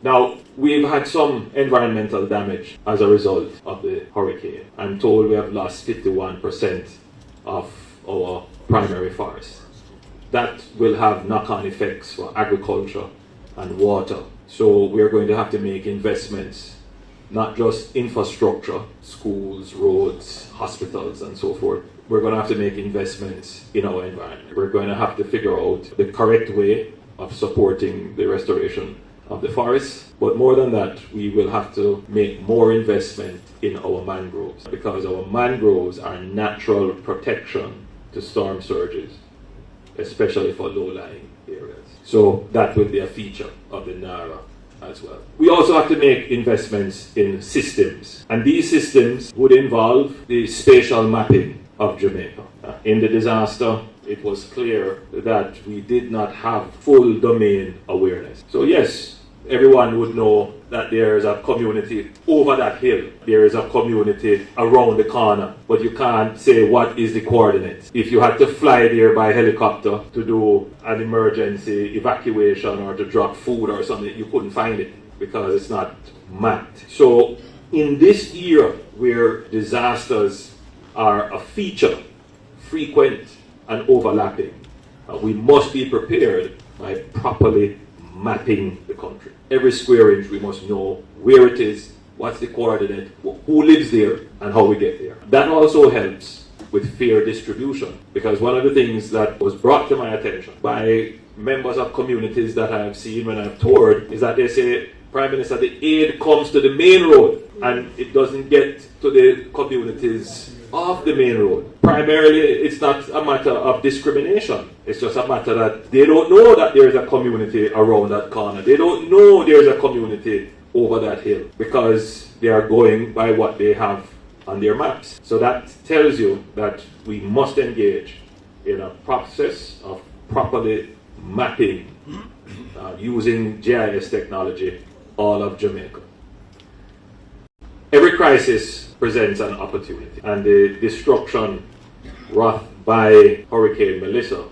Now, we've had some environmental damage as a result of the hurricane. I'm told we have lost 51% of our primary forest. That will have knock-on effects for agriculture and water. So we're going to have to make investments, not just infrastructure, schools, roads, hospitals, and so forth. We're going to have to make investments in our environment. We're going to have to figure out the correct way of supporting the restoration of the forests. But more than that, we will have to make more investment in our mangroves, because our mangroves are natural protection to storm surges, especially for low-lying areas. So that will be a feature of the NARA as well. We also have to make investments in systems, and these systems would involve the spatial mapping of Jamaica. In the disaster, it was clear that we did not have full domain awareness. So yes, everyone would know that there is a community over that hill. There is a community around the corner, but you can't say what is the coordinates. If you had to fly there by helicopter to do an emergency evacuation or to drop food or something, you couldn't find it because it's not mapped. So in this era where disasters are a feature, frequent and overlapping, we must be prepared by properly mapping the country. Every square inch we must know where it is, what's the coordinate, who lives there, and how we get there. That also helps with fair distribution, because one of the things that was brought to my attention by members of communities that I have seen when I've toured is that they say, Prime Minister, the aid comes to the main road and it doesn't get to the communities off the main road. Primarily, it's not a matter of discrimination. It's just a matter that they don't know that there is a community around that corner. They don't know there is a community over that hill because they are going by what they have on their maps. So that tells you that we must engage in a process of properly mapping using GIS technology all of Jamaica. Every crisis presents an opportunity, and the destruction wrought by Hurricane Melissa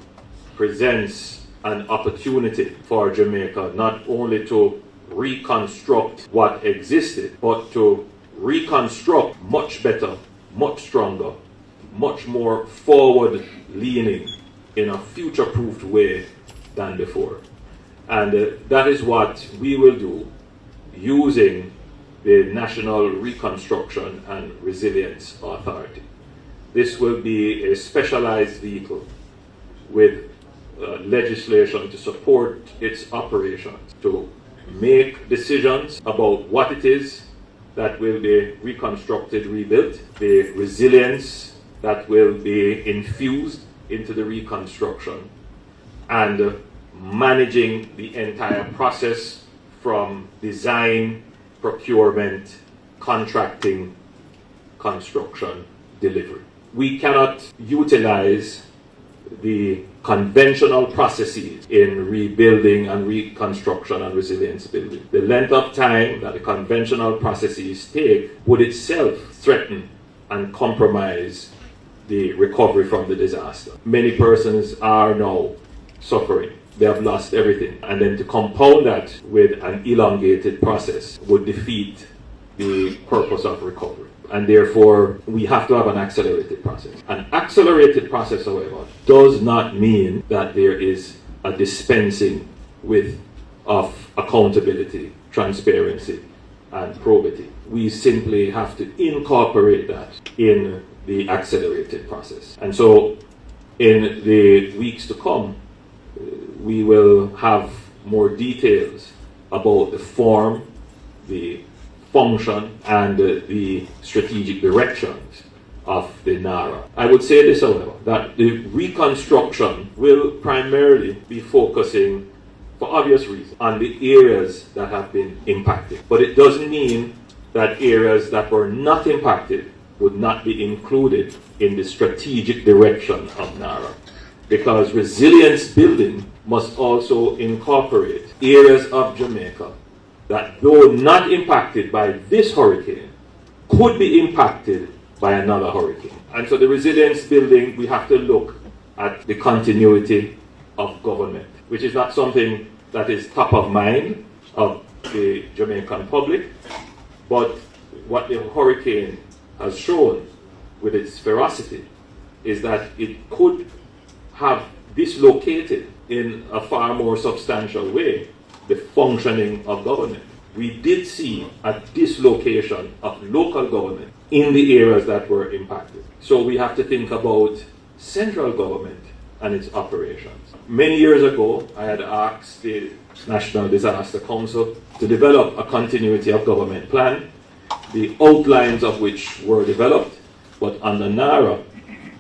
presents an opportunity for Jamaica not only to reconstruct what existed, but to reconstruct much better, much stronger, much more forward-leaning in a future-proofed way than before. And that is what we will do using the National Reconstruction and Resilience Authority. This will be a specialized vehicle with legislation to support its operations, to make decisions about what it is that will be reconstructed, rebuilt, the resilience that will be infused into the reconstruction, and managing the entire process from design, procurement, contracting, construction, delivery. We cannot utilize the conventional processes in rebuilding and reconstruction and resilience building. The length of time that the conventional processes take would itself threaten and compromise the recovery from the disaster. Many persons are now suffering. They have lost everything. And then to compound that with an elongated process would defeat the purpose of recovery. And therefore, we have to have an accelerated process. An accelerated process, however, does not mean that there is a dispensing of accountability, transparency, and probity. We simply have to incorporate that in the accelerated process. And so, in the weeks to come, we will have more details about the form, the function, and the strategic directions of the NARA. I would say this, however, that the reconstruction will primarily be focusing, for obvious reasons, on the areas that have been impacted. But it doesn't mean that areas that were not impacted would not be included in the strategic direction of NARA. Because resilience building must also incorporate areas of Jamaica that, though not impacted by this hurricane, could be impacted by another hurricane. And so the resilience building, we have to look at the continuity of government, which is not something that is top of mind of the Jamaican public, but what the hurricane has shown with its ferocity is that it could have dislocated in a far more substantial way the functioning of government. We did see a dislocation of local government in the areas that were impacted. So we have to think about central government and its operations. Many years ago, I had asked the National Disaster Council to develop a continuity of government plan, the outlines of which were developed, but under NARA,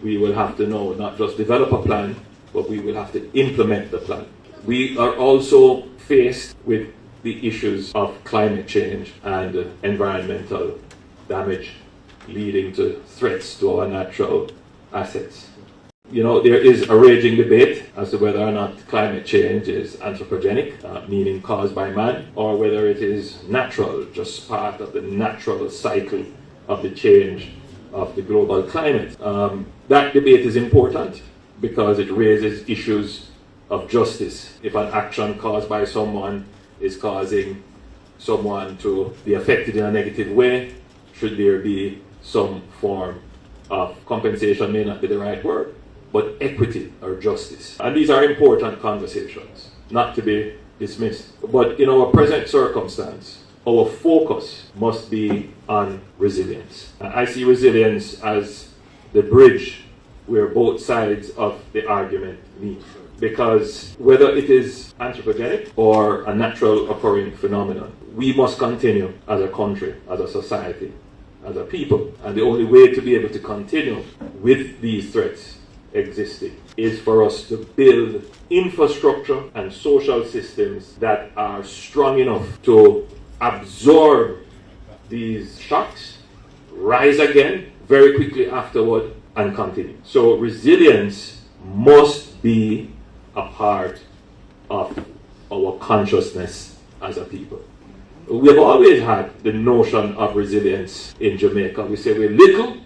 we will have to know not just develop a plan, but we will have to implement the plan. We are also faced with the issues of climate change and environmental damage leading to threats to our natural assets. You know, there is a raging debate as to whether or not climate change is anthropogenic, meaning caused by man, or whether it is natural, just part of the natural cycle of the change of the global climate. That debate is important because it raises issues of justice. If an action caused by someone is causing someone to be affected in a negative way, should there be some form of compensation? May not be the right word, but equity or justice. And these are important conversations, not to be dismissed. But in our present circumstance, our focus must be on resilience. I see resilience as the bridge where both sides of the argument meet. Because whether it is anthropogenic or a natural occurring phenomenon, we must continue as a country, as a society, as a people. And the only way to be able to continue with these threats existing is for us to build infrastructure and social systems that are strong enough to absorb these shocks, rise again very quickly afterward, and continue. So resilience must be a part of our consciousness as a people. We have always had the notion of resilience in Jamaica. We say we're little,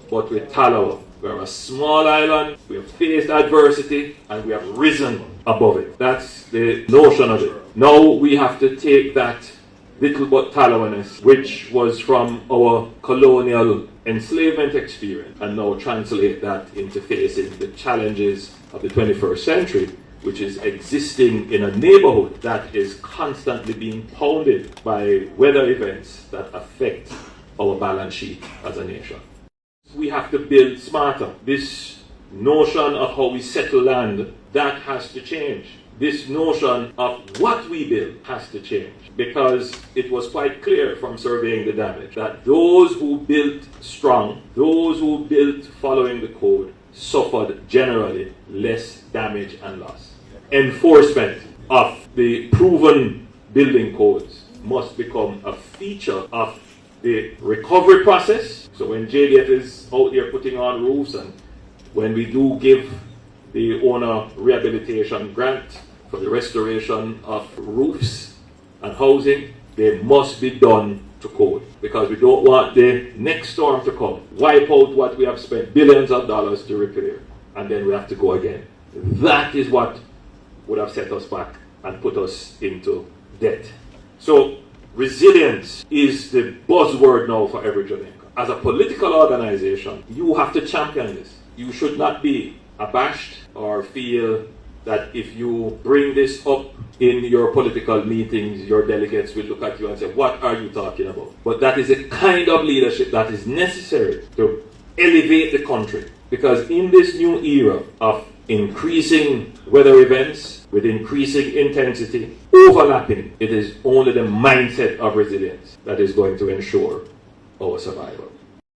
but we're Talawa. We're a small island, we have faced adversity, and we have risen above it. That's the notion of it. Now we have to take that little but Talawaness, which was from our colonial enslavement experience, and now translate that into facing the challenges of the 21st century, which is existing in a neighborhood that is constantly being pounded by weather events that affect our balance sheet as a nation. We have to build smarter. This notion of how we settle land, that has to change. This notion of what we build has to change, because it was quite clear from surveying the damage that those who built strong, those who built following the code, suffered generally less damage and loss. Enforcement of the proven building codes must become a feature of the recovery process. So when JDF is out there putting on roofs, and when we do give the owner rehabilitation grant for the restoration of roofs and housing, they must be done to code, because we don't want the next storm to come, wipe out what we have spent billions of dollars to repair, and then we have to go again. That is what would have set us back and put us into debt. So resilience is the buzzword now for every Jamaican. As a political organization, you have to champion this. You should not be abashed or feel that if you bring this up in your political meetings, your delegates will look at you and say, what are you talking about? But that is a kind of leadership that is necessary to elevate the country. Because in this new era of increasing weather events with increasing intensity, overlapping, it is only the mindset of resilience that is going to ensure our survival.